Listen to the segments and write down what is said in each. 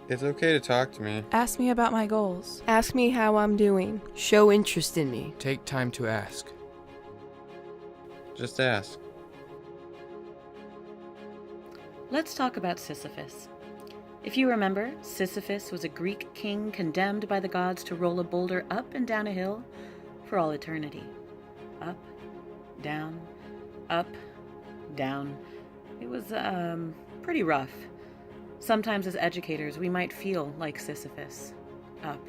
It's okay to talk to me. Ask me about my goals. Ask me how I'm doing. Show interest in me. Take time to ask. Just ask. Let's talk about Sisyphus. If you remember, Sisyphus was a Greek king condemned by the gods to roll a boulder up and down a hill for all eternity. Up, down, up, down. It was, pretty rough. Sometimes as educators, we might feel like Sisyphus. Up,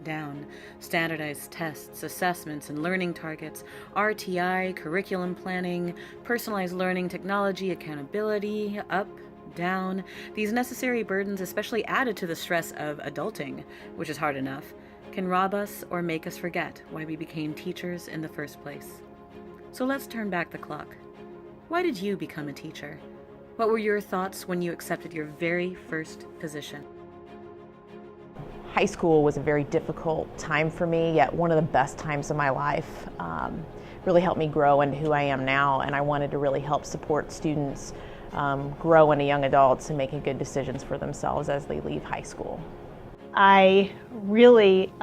down, standardized tests, assessments, and learning targets, RTI, curriculum planning, personalized learning, technology, accountability, up, down. These necessary burdens, especially added to the stress of adulting, which is hard enough, can rob us or make us forget why we became teachers in the first place. So let's turn back the clock. Why did you become a teacher? What were your thoughts when you accepted your very first position? High school was a very difficult time for me, yet one of the best times of my life. Really helped me grow into who I am now, and I wanted to really help support students grow into young adults and making good decisions for themselves as they leave high school. I really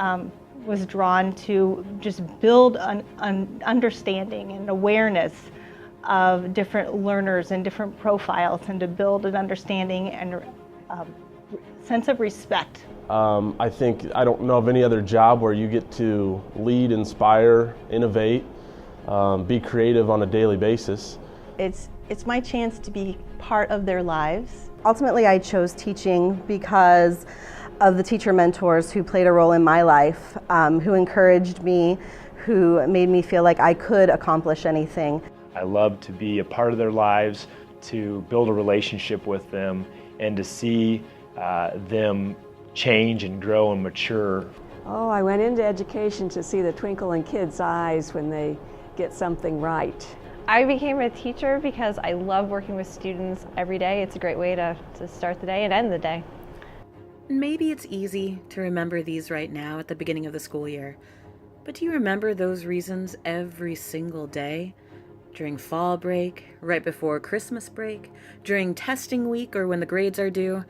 was drawn to just build an understanding and awareness of different learners and different profiles, and to build an understanding and sense of respect. I think I don't know of any other job where you get to lead, inspire, innovate, be creative on a daily basis. It's my chance to be part of their lives. Ultimately, I chose teaching because of the teacher mentors who played a role in my life, who encouraged me, who made me feel like I could accomplish anything. I love to be a part of their lives, to build a relationship with them, and to see them change and grow and mature. Oh, I went into education to see the twinkle in kids' eyes when they get something right. I became a teacher because I love working with students every day. It's a great way to start the day and end the day. Maybe it's easy to remember these right now at the beginning of the school year, but do you remember those reasons every single day? During fall break, right before Christmas break, during testing week, or when the grades are due?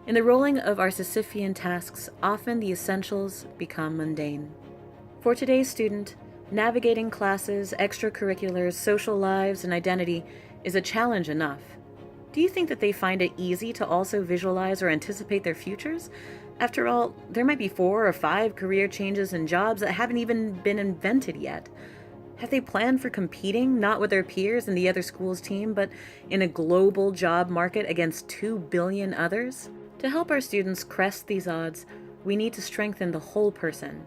In the rolling of our Sisyphean tasks, often the essentials become mundane. For today's student, navigating classes, extracurriculars, social lives, and identity is a challenge enough. Do you think that they find it easy to also visualize or anticipate their futures? After all, there might be 4 or 5 career changes and jobs that haven't even been invented yet. Have they planned for competing, not with their peers in the other school's team, but in a global job market against 2 billion others? To help our students crest these odds, we need to strengthen the whole person.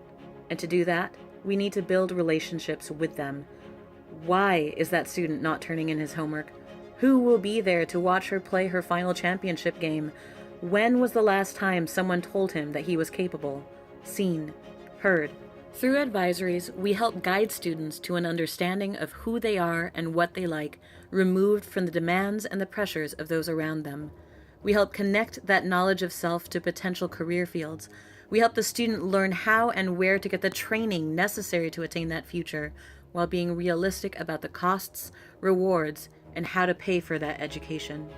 And to do that, we need to build relationships with them. Why is that student not turning in his homework? Who will be there to watch her play her final championship game? When was the last time someone told him that he was capable, seen, heard? Through advisories, we help guide students to an understanding of who they are and what they like, removed from the demands and the pressures of those around them. We help connect that knowledge of self to potential career fields. We help the student learn how and where to get the training necessary to attain that future, while being realistic about the costs, rewards, and how to pay for that education.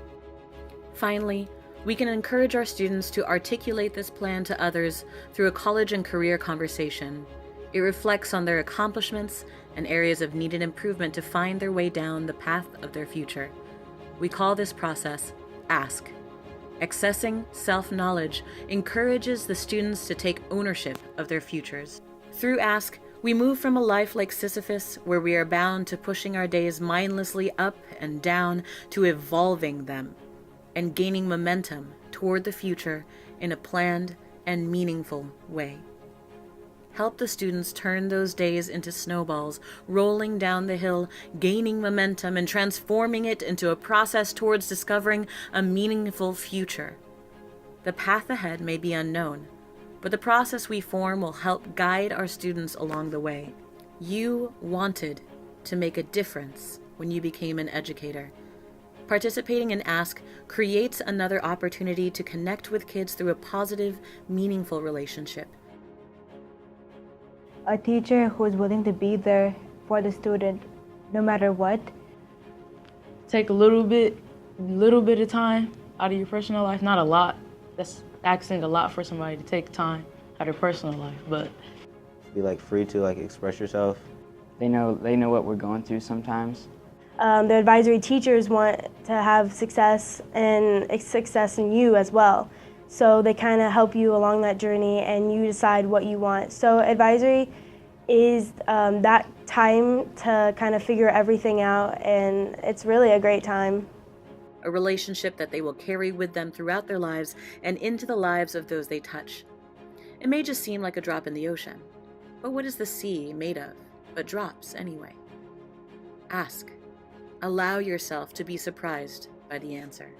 Finally, we can encourage our students to articulate this plan to others through a college and career conversation. It reflects on their accomplishments and areas of needed improvement to find their way down the path of their future. We call this process ASK. Accessing self-knowledge encourages the students to take ownership of their futures. Through ASK, we move from a life like Sisyphus, where we are bound to pushing our days mindlessly up and down, to evolving them and gaining momentum toward the future in a planned and meaningful way. Help the students turn those days into snowballs, rolling down the hill, gaining momentum, and transforming it into a process towards discovering a meaningful future. The path ahead may be unknown, but the process we form will help guide our students along the way. You wanted to make a difference when you became an educator. Participating in ASK creates another opportunity to connect with kids through a positive, meaningful relationship. A teacher who is willing to be there for the student, no matter what. Take a little bit of time out of your personal life, not a lot. That's asking a lot for somebody to take time out of their personal life, but be like free to like express yourself. They know what we're going through sometimes. The advisory teachers want to have success in you as well. So they kind of help you along that journey and you decide what you want. So advisory is that time to kind of figure everything out, and it's really a great time. A relationship that they will carry with them throughout their lives and into the lives of those they touch. It may just seem like a drop in the ocean, but what is the sea made of but drops anyway? Ask. Allow yourself to be surprised by the answer.